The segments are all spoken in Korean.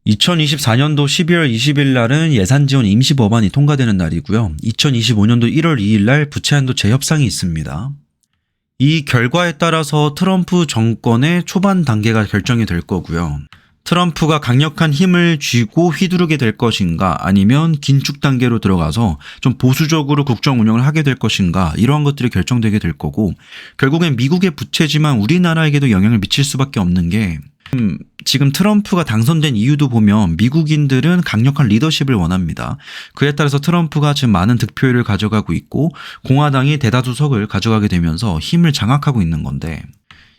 2024년도 12월 20일 날은 예산지원 임시법안이 통과되는 날이고요. 2025년도 1월 2일 날 부채한도 재협상이 있습니다. 이 결과에 따라서 트럼프 정권의 초반 단계가 결정이 될 거고요. 트럼프가 강력한 힘을 쥐고 휘두르게 될 것인가, 아니면 긴축 단계로 들어가서 좀 보수적으로 국정 운영을 하게 될 것인가, 이러한 것들이 결정되게 될 거고, 결국엔 미국의 부채지만 우리나라에게도 영향을 미칠 수밖에 없는 게, 지금 트럼프가 당선된 이유도 보면 미국인들은 강력한 리더십을 원합니다. 그에 따라서 트럼프가 지금 많은 득표율을 가져가고 있고 공화당이 대다수석을 가져가게 되면서 힘을 장악하고 있는 건데,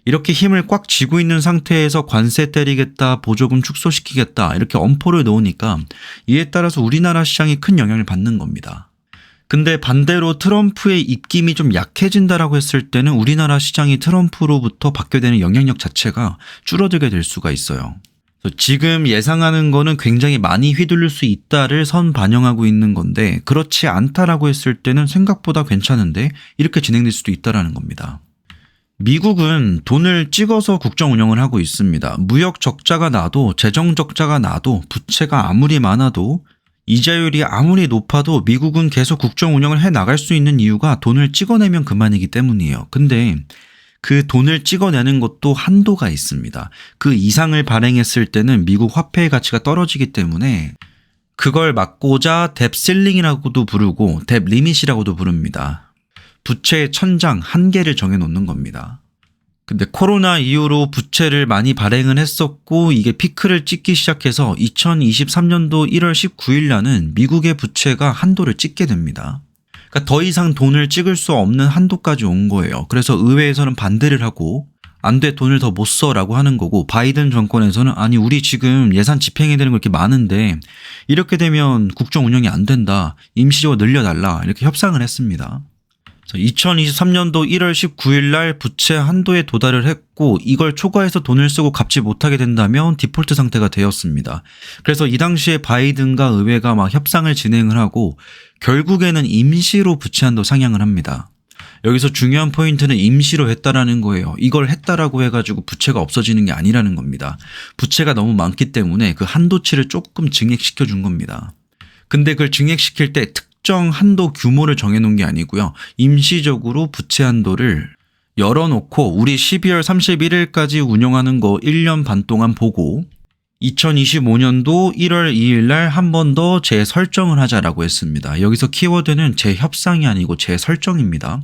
이렇게 힘을 꽉 쥐고 있는 상태에서 관세 때리겠다, 보조금 축소시키겠다, 이렇게 엄포를 놓으니까 이에 따라서 우리나라 시장이 큰 영향을 받는 겁니다. 근데 반대로 트럼프의 입김이 좀 약해진다라고 했을 때는 우리나라 시장이 트럼프로부터 받게 되는 영향력 자체가 줄어들게 될 수가 있어요. 지금 예상하는 거는 굉장히 많이 휘둘릴 수 있다를 반영하고 있는 건데, 그렇지 않다라고 했을 때는 생각보다 괜찮은데 이렇게 진행될 수도 있다라는 겁니다. 미국은 돈을 찍어서 국정 운영을 하고 있습니다. 무역 적자가 나도, 재정 적자가 나도, 부채가 아무리 많아도, 이자율이 아무리 높아도 미국은 계속 국정 운영을 해 나갈 수 있는 이유가 돈을 찍어내면 그만이기 때문이에요. 근데 그 돈을 찍어내는 것도 한도가 있습니다. 그 이상을 발행했을 때는 미국 화폐의 가치가 떨어지기 때문에 그걸 막고자 뎁 실링이라고도 부르고 뎁 리밋이라고도 부릅니다. 부채의 천장, 한계를 정해놓는 겁니다. 근데 코로나 이후로 부채를 많이 발행을 했었고 이게 피크를 찍기 시작해서 2023년도 1월 19일 날은 미국의 부채가 한도를 찍게 됩니다. 그러니까 더 이상 돈을 찍을 수 없는 한도까지 온 거예요. 그래서 의회에서는 반대를 하고 안 돼, 돈을 더 못 써라고 하는 거고, 바이든 정권에서는 아니 우리 지금 예산 집행해야 되는 거 이렇게 많은데 이렇게 되면 국정 운영이 안 된다, 임시적으로 늘려달라, 이렇게 협상을 했습니다. 2023년도 1월 19일 날 부채 한도에 도달을 했고 이걸 초과해서 돈을 쓰고 갚지 못하게 된다면 디폴트 상태가 되었습니다. 그래서 이 당시에 바이든과 의회가 막 협상을 진행을 하고 결국에는 임시로 부채 한도 상향을 합니다. 여기서 중요한 포인트는 임시로 했다라는 거예요. 이걸 했다라고 해가지고 부채가 없어지는 게 아니라는 겁니다. 부채가 너무 많기 때문에 그 한도치를 조금 증액시켜 준 겁니다. 근데 그걸 증액시킬 때 특정 한도 규모를 정해놓은 게 아니고요. 임시적으로 부채 한도를 열어놓고 우리 12월 31일까지 운영하는 거 1년 반 동안 보고 2025년도 1월 2일 날 한 번 더 재설정을 하자라고 했습니다. 여기서 키워드는 재협상이 아니고 재설정입니다.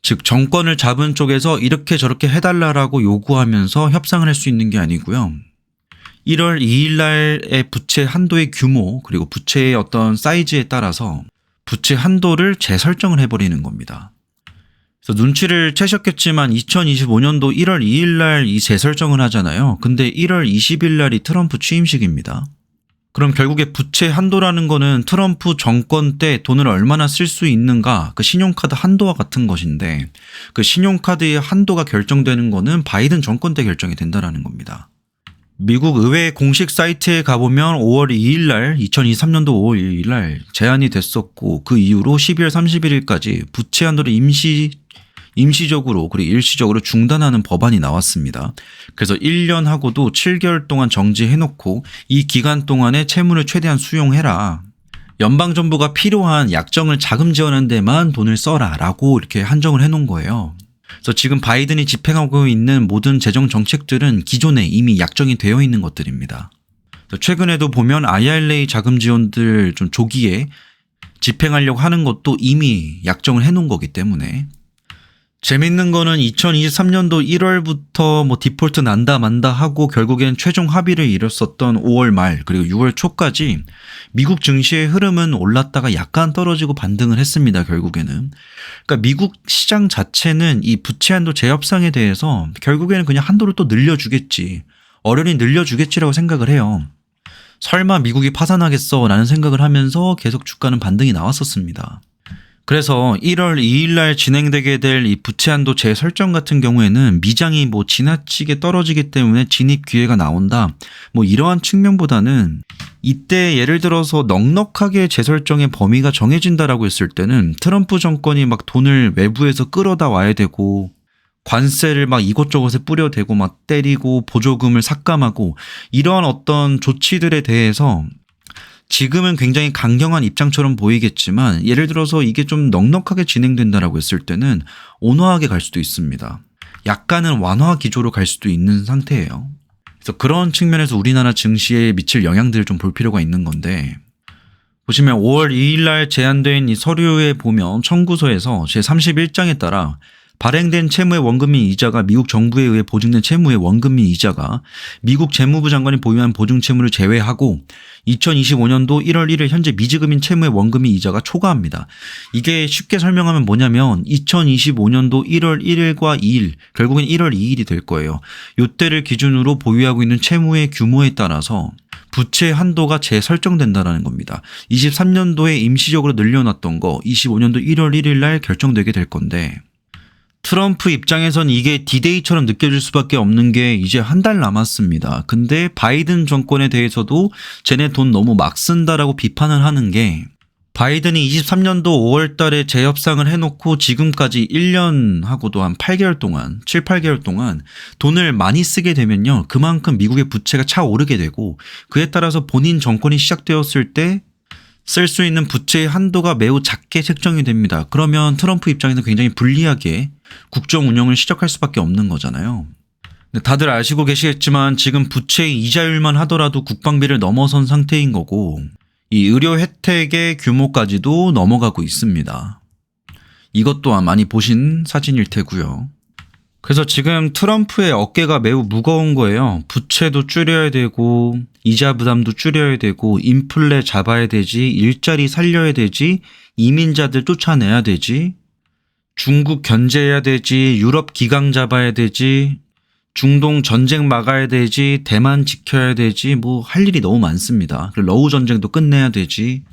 즉 정권을 잡은 쪽에서 이렇게 저렇게 해달라고 요구하면서 협상을 할 수 있는 게 아니고요. 1월 2일 날의 부채 한도의 규모, 그리고 부채의 어떤 사이즈에 따라서 부채 한도를 재설정을 해버리는 겁니다. 그래서 눈치를 채셨겠지만 2025년도 1월 2일 날 이 재설정을 하잖아요. 근데 1월 20일 날이 트럼프 취임식입니다. 그럼 결국에 부채 한도라는 거는 트럼프 정권 때 돈을 얼마나 쓸 수 있는가, 그 신용카드 한도와 같은 것인데 그 신용카드의 한도가 결정되는 거는 바이든 정권 때 결정이 된다는 겁니다. 미국 의회 공식 사이트에 가보면 5월 2일 날, 2023년도 5월 2일 날 제안이 됐었고 그 이후로 12월 31일까지 부채 한도를 임시적으로 그리고 일시적으로 중단하는 법안이 나왔습니다. 그래서 1년 하고도 7개월 동안 정지해놓고 이 기간 동안에 채무를 최대한 수용해라. 연방정부가 필요한 약정을 자금 지원하는 데만 돈을 써라 라고 이렇게 한정을 해놓은 거예요. 그래서 지금 바이든이 집행하고 있는 모든 재정 정책들은 기존에 이미 약정이 되어 있는 것들입니다. 최근에도 보면 IRA 자금 지원들 좀 조기에 집행하려고 하는 것도 이미 약정을 해놓은 거기 때문에, 재밌는 거는 2023년도 1월부터 뭐 디폴트 난다 만다 하고 결국엔 최종 합의를 이뤘었던 5월 말 그리고 6월 초까지 미국 증시의 흐름은 올랐다가 약간 떨어지고 반등을 했습니다. 결국에는. 그러니까 미국 시장 자체는 이 부채 한도 재협상에 대해서 결국에는 그냥 한도를 또 늘려주겠지, 어련히 늘려주겠지라고 생각을 해요. 설마 미국이 파산하겠어 라는 생각을 하면서 계속 주가는 반등이 나왔었습니다. 그래서 1월 2일 날 진행되게 될 이 부채 한도 재설정 같은 경우에는 미장이 뭐 지나치게 떨어지기 때문에 진입 기회가 나온다, 뭐 이러한 측면보다는 이때 예를 들어서 넉넉하게 재설정의 범위가 정해진다라고 했을 때는 트럼프 정권이 막 돈을 외부에서 끌어다 와야 되고 관세를 막 이곳저곳에 뿌려대고 막 때리고 보조금을 삭감하고 이러한 어떤 조치들에 대해서 지금은 굉장히 강경한 입장처럼 보이겠지만 예를 들어서 이게 좀 넉넉하게 진행된다라고 했을 때는 온화하게 갈 수도 있습니다. 약간은 완화 기조로 갈 수도 있는 상태예요. 그래서 그런 측면에서 우리나라 증시에 미칠 영향들을 좀 볼 필요가 있는 건데 보시면 5월 2일 날 제안된 이 서류에 보면 청구서에서 제31장에 따라 발행된 채무의 원금 및 이자가 미국 정부에 의해 보증된 채무의 원금 및 이자가 미국 재무부 장관이 보유한 보증 채무를 제외하고 2025년도 1월 1일 현재 미지급인 채무의 원금 및 이자가 초과합니다. 이게 쉽게 설명하면 뭐냐면 2025년도 1월 1일과 2일, 결국엔 1월 2일이 될 거예요. 이때를 기준으로 보유하고 있는 채무의 규모에 따라서 부채 한도가 재설정된다는 겁니다. 23년도에 임시적으로 늘려놨던 거 25년도 1월 1일 날 결정되게 될 건데 트럼프 입장에선 이게 디데이처럼 느껴질 수밖에 없는 게 이제 한 달 남았습니다. 근데 바이든 정권에 대해서도 쟤네 돈 너무 막 쓴다라고 비판을 하는 게 바이든이 23년도 5월 달에 재협상을 해놓고 지금까지 1년하고도 한 8개월 동안 7, 8개월 동안 돈을 많이 쓰게 되면요. 그만큼 미국의 부채가 차오르게 되고 그에 따라서 본인 정권이 시작되었을 때 쓸 수 있는 부채의 한도가 매우 작게 책정이 됩니다. 그러면 트럼프 입장에서 굉장히 불리하게 국정 운영을 시작할 수밖에 없는 거잖아요. 다들 아시고 계시겠지만 지금 부채의 이자율만 하더라도 국방비를 넘어선 상태인 거고 이 의료 혜택의 규모까지도 넘어가고 있습니다. 이것 또한 많이 보신 사진일 테고요. 그래서 지금 트럼프의 어깨가 매우 무거운 거예요. 부채도 줄여야 되고 이자 부담도 줄여야 되고 인플레 잡아야 되지, 일자리 살려야 되지, 이민자들 쫓아내야 되지, 중국 견제해야 되지, 유럽 기강 잡아야 되지, 중동 전쟁 막아야 되지, 대만 지켜야 되지, 뭐 할 일이 너무 많습니다. 그리고 러우 전쟁도 끝내야 되지.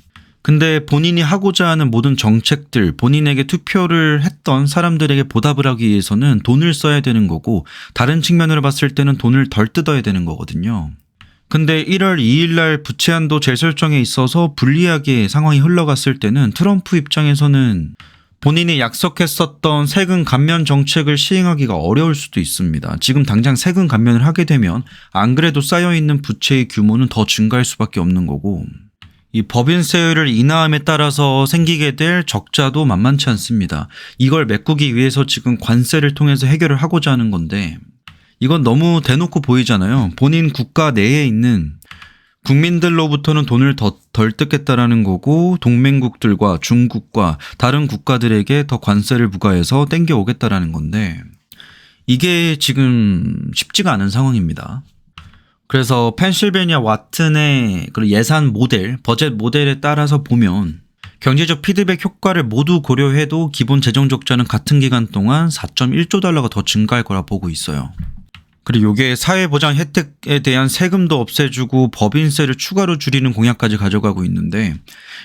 근데 본인이 하고자 하는 모든 정책들, 본인에게 투표를 했던 사람들에게 보답을 하기 위해서는 돈을 써야 되는 거고 다른 측면으로 봤을 때는 돈을 덜 뜯어야 되는 거거든요. 근데 1월 2일 날 부채 한도 재설정에 있어서 불리하게 상황이 흘러갔을 때는 트럼프 입장에서는 본인이 약속했었던 세금 감면 정책을 시행하기가 어려울 수도 있습니다. 지금 당장 세금 감면을 하게 되면 안 그래도 쌓여있는 부채의 규모는 더 증가할 수밖에 없는 거고 이 법인세율을 인하함에 따라서 생기게 될 적자도 만만치 않습니다. 이걸 메꾸기 위해서 지금 관세를 통해서 해결을 하고자 하는 건데 이건 너무 대놓고 보이잖아요. 본인 국가 내에 있는 국민들로부터는 돈을 덜 뜯겠다라는 거고 동맹국들과 중국과 다른 국가들에게 더 관세를 부과해서 땡겨오겠다라는 건데 이게 지금 쉽지가 않은 상황입니다. 그래서 펜실베니아 와튼의 예산 모델, 버젯 모델에 따라서 보면 경제적 피드백 효과를 모두 고려해도 기본 재정 적자는 같은 기간 동안 4.1조 달러가 더 증가할 거라 보고 있어요. 그리고 이게 사회보장 혜택에 대한 세금도 없애주고 법인세를 추가로 줄이는 공약까지 가져가고 있는데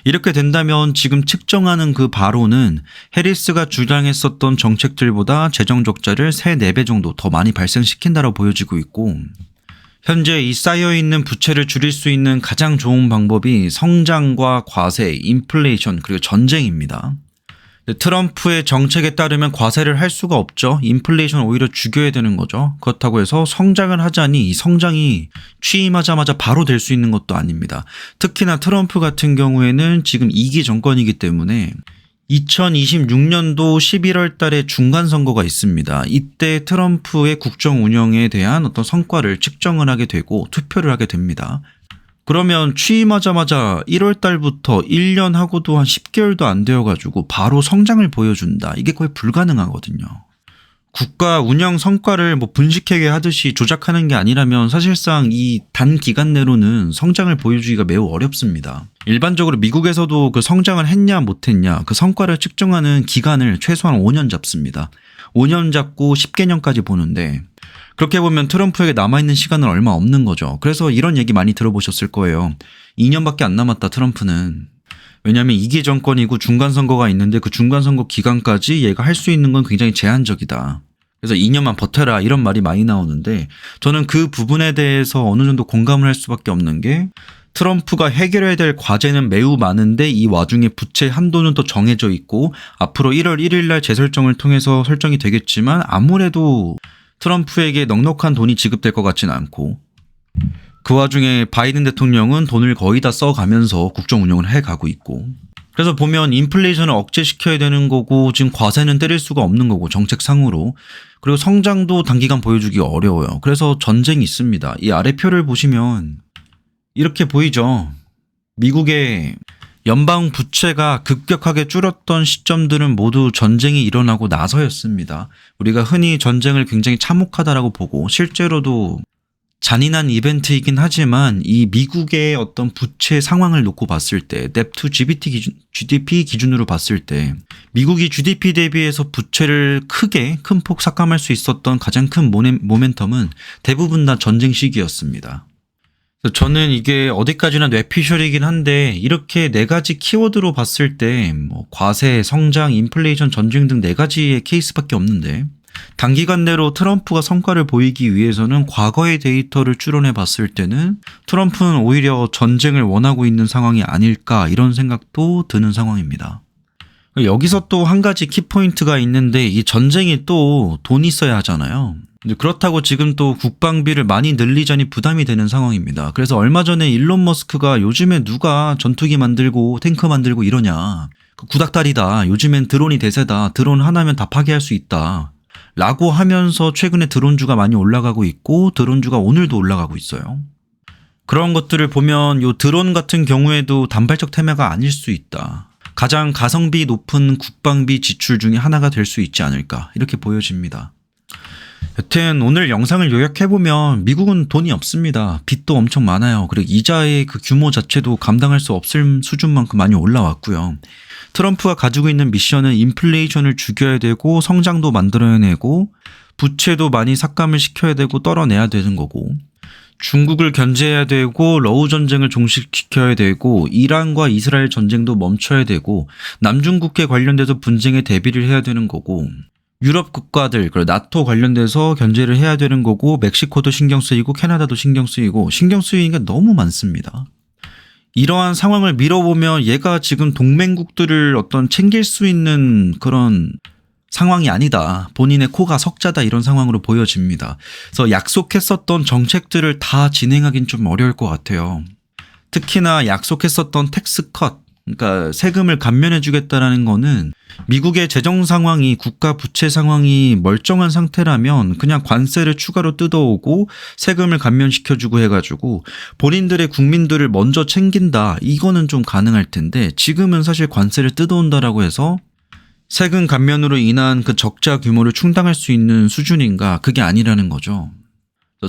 이렇게 된다면 지금 측정하는 그 바로는 해리스가 주장했었던 정책들보다 재정 적자를 3, 4배 정도 더 많이 발생시킨다고 보여지고 있고 현재 이 쌓여있는 부채를 줄일 수 있는 가장 좋은 방법이 성장과 과세, 인플레이션 그리고 전쟁입니다. 트럼프의 정책에 따르면 과세를 할 수가 없죠. 인플레이션 오히려 죽여야 되는 거죠. 그렇다고 해서 성장을 하자니 이 성장이 취임하자마자 바로 될 수 있는 것도 아닙니다. 특히나 트럼프 같은 경우에는 지금 2기 정권이기 때문에 2026년도 11월 달에 중간선거가 있습니다. 이때 트럼프의 국정 운영에 대한 어떤 성과를 측정을 하게 되고 투표를 하게 됩니다. 그러면 취임하자마자 1월 달부터 1년 하고도 한 10개월도 안 되어가지고 바로 성장을 보여준다. 이게 거의 불가능하거든요. 국가 운영 성과를 분식회계 하듯이 조작하는 게 아니라면 사실상 이 단 기간 내로는 성장을 보여주기가 매우 어렵습니다. 일반적으로 미국에서도 그 성장을 했냐 못했냐 그 성과를 측정하는 기간을 최소한 5년 잡습니다. 5년 잡고 10개년까지 보는데 그렇게 보면 트럼프에게 남아있는 시간은 얼마 없는 거죠. 그래서 이런 얘기 많이 들어보셨을 거예요. 2년밖에 안 남았다 트럼프는. 왜냐하면 2기 정권이고 중간선거가 있는데 그 중간선거 기간까지 얘가 할 수 있는 건 굉장히 제한적이다. 그래서 2년만 버텨라 이런 말이 많이 나오는데 저는 그 부분에 대해서 어느 정도 공감을 할 수밖에 없는 게 트럼프가 해결해야 될 과제는 매우 많은데 이 와중에 부채 한도는 또 정해져 있고 앞으로 1월 1일 날 재설정을 통해서 설정이 되겠지만 아무래도 트럼프에게 넉넉한 돈이 지급될 것 같지는 않고 그 와중에 바이든 대통령은 돈을 거의 다 써가면서 국정 운영을 해가고 있고 그래서 보면 인플레이션을 억제시켜야 되는 거고 지금 과세는 때릴 수가 없는 거고 정책상으로 그리고 성장도 단기간 보여주기 어려워요. 그래서 전쟁이 있습니다. 이 아래 표를 보시면 이렇게 보이죠. 미국의 연방 부채가 급격하게 줄었던 시점들은 모두 전쟁이 일어나고 나서였습니다. 우리가 흔히 전쟁을 굉장히 참혹하다라고 보고 실제로도 잔인한 이벤트이긴 하지만 이 미국의 어떤 부채 상황을 놓고 봤을 때 냅 투 GDP 기준으로 봤을 때 미국이 GDP 대비해서 부채를 큰 폭 삭감할 수 있었던 가장 큰 모멘텀은 대부분 다 전쟁 시기였습니다. 저는 이게 어디까지나 뇌피셜이긴 한데 이렇게 네 가지 키워드로 봤을 때 뭐 과세, 성장, 인플레이션, 전쟁 등 네 가지의 케이스밖에 없는데 단기간 내로 트럼프가 성과를 보이기 위해서는 과거의 데이터를 추론해 봤을 때는 트럼프는 오히려 전쟁을 원하고 있는 상황이 아닐까 이런 생각도 드는 상황입니다. 여기서 또 한 가지 키포인트가 있는데 이 전쟁이 또 돈이 있어야 하잖아요. 그렇다고 지금 또 국방비를 많이 늘리자니 부담이 되는 상황입니다. 그래서 얼마 전에 일론 머스크가 요즘에 누가 전투기 만들고 탱크 만들고 이러냐. 구닥다리다. 요즘엔 드론이 대세다. 드론 하나면 다 파괴할 수 있다. 라고 하면서 최근에 드론주가 많이 올라가고 있고 드론주가 오늘도 올라가고 있어요. 그런 것들을 보면 요 드론 같은 경우에도 단발적 테마가 아닐 수 있다. 가장 가성비 높은 국방비 지출 중에 하나가 될 수 있지 않을까 이렇게 보여집니다. 여튼 오늘 영상을 요약해보면 미국은 돈이 없습니다. 빚도 엄청 많아요. 그리고 이자의 그 규모 자체도 감당할 수 없을 수준만큼 많이 올라왔고요. 트럼프가 가지고 있는 미션은 인플레이션을 죽여야 되고 성장도 만들어내고 부채도 많이 삭감을 시켜야 되고 떨어내야 되는 거고 중국을 견제해야 되고 러우 전쟁을 종식시켜야 되고 이란과 이스라엘 전쟁도 멈춰야 되고 남중국해 관련돼서 분쟁에 대비를 해야 되는 거고 유럽 국가들, 그리고 나토 관련돼서 견제를 해야 되는 거고 멕시코도 신경 쓰이고 캐나다도 신경 쓰이고 신경 쓰이는 게 너무 많습니다. 이러한 상황을 밀어보면 얘가 지금 동맹국들을 어떤 챙길 수 있는 그런 상황이 아니다. 본인의 코가 석자다 이런 상황으로 보여집니다. 그래서 약속했었던 정책들을 다 진행하긴 좀 어려울 것 같아요. 특히나 약속했었던 텍스 컷, 그러니까 세금을 감면해 주겠다라는 거는 미국의 재정 상황이 국가 부채 상황이 멀쩡한 상태라면 그냥 관세를 추가로 뜯어오고 세금을 감면시켜주고 해가지고 본인들의 국민들을 먼저 챙긴다 이거는 좀 가능할 텐데 지금은 사실 관세를 뜯어온다라고 해서 세금 감면으로 인한 그 적자 규모를 충당할 수 있는 수준인가 그게 아니라는 거죠.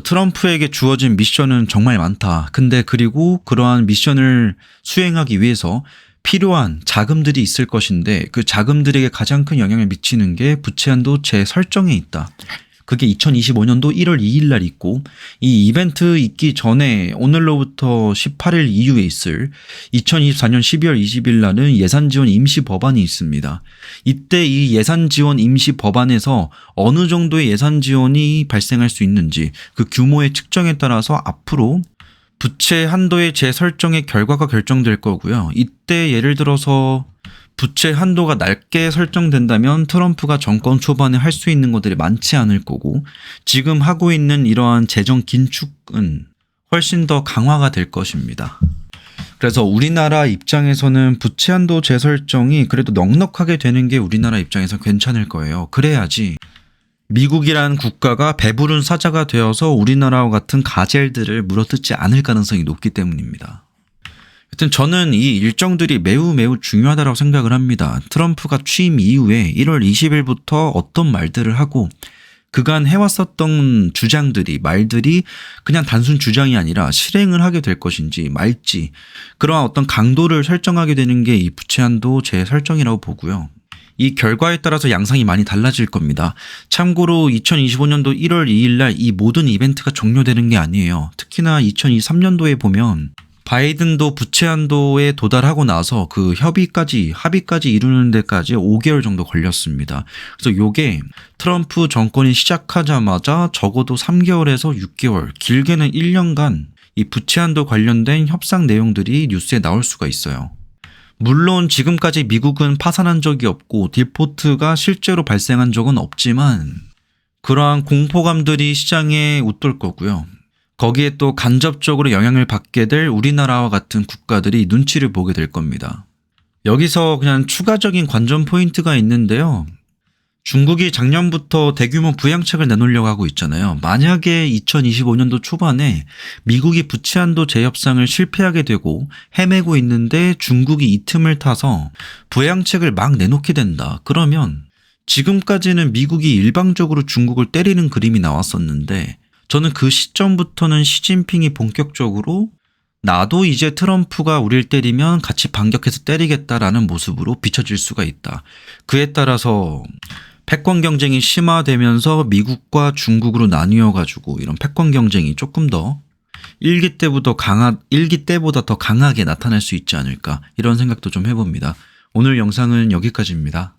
트럼프에게 주어진 미션은 정말 많다. 근데 그리고 그러한 미션을 수행하기 위해서 필요한 자금들이 있을 것인데 그 자금들에게 가장 큰 영향을 미치는 게 부채 한도 재설정에 있다. 그게 2025년도 1월 2일 날 있고 이 이벤트 있기 전에 오늘로부터 18일 이후에 있을 2024년 12월 20일 날은 예산지원 임시법안이 있습니다. 이때 이 예산지원 임시법안에서 어느 정도의 예산지원이 발생할 수 있는지 그 규모의 측정에 따라서 앞으로 부채 한도의 재설정의 결과가 결정될 거고요. 이때 예를 들어서 부채 한도가 낮게 설정된다면 트럼프가 정권 초반에 할 수 있는 것들이 많지 않을 거고 지금 하고 있는 이러한 재정 긴축은 훨씬 더 강화가 될 것입니다. 그래서 우리나라 입장에서는 부채 한도 재설정이 그래도 넉넉하게 되는 게 우리나라 입장에서 괜찮을 거예요. 그래야지 미국이라는 국가가 배부른 사자가 되어서 우리나라와 같은 가젤들을 물어뜯지 않을 가능성이 높기 때문입니다. 하여튼 저는 이 일정들이 매우 중요하다고 생각을 합니다. 트럼프가 취임 이후에 1월 20일부터 어떤 말들을 하고 그간 해왔었던 주장들이 말들이 그냥 단순 주장이 아니라 실행을 하게 될 것인지 말지 그러한 어떤 강도를 설정하게 되는 게 이 부채 한도 재설정이라고 보고요. 이 결과에 따라서 양상이 많이 달라질 겁니다. 참고로 2025년도 1월 2일 날 이 모든 이벤트가 종료되는 게 아니에요. 특히나 2023년도에 보면 바이든도 부채 한도에 도달하고 나서 그 합의까지 이루는 데까지 5개월 정도 걸렸습니다. 그래서 요게 트럼프 정권이 시작하자마자 적어도 3개월에서 6개월, 길게는 1년간 이 부채한도 관련된 협상 내용들이 뉴스에 나올 수가 있어요. 물론 지금까지 미국은 파산한 적이 없고 딜포트가 실제로 발생한 적은 없지만 그러한 공포감들이 시장에 웃돌 거고요. 거기에 또 간접적으로 영향을 받게 될 우리나라와 같은 국가들이 눈치를 보게 될 겁니다. 여기서 그냥 추가적인 관전 포인트가 있는데요. 중국이 작년부터 대규모 부양책을 내놓으려고 하고 있잖아요. 만약에 2025년도 초반에 미국이 부채한도 재협상을 실패하게 되고 헤매고 있는데 중국이 이 틈을 타서 부양책을 막 내놓게 된다. 그러면 지금까지는 미국이 일방적으로 중국을 때리는 그림이 나왔었는데 저는 그 시점부터는 시진핑이 본격적으로 나도 이제 트럼프가 우릴 때리면 같이 반격해서 때리겠다라는 모습으로 비춰질 수가 있다. 그에 따라서 패권 경쟁이 심화되면서 미국과 중국으로 나뉘어가지고 이런 패권 경쟁이 조금 더 일기 때보다 더 강하게 나타날 수 있지 않을까 이런 생각도 좀 해봅니다. 오늘 영상은 여기까지입니다.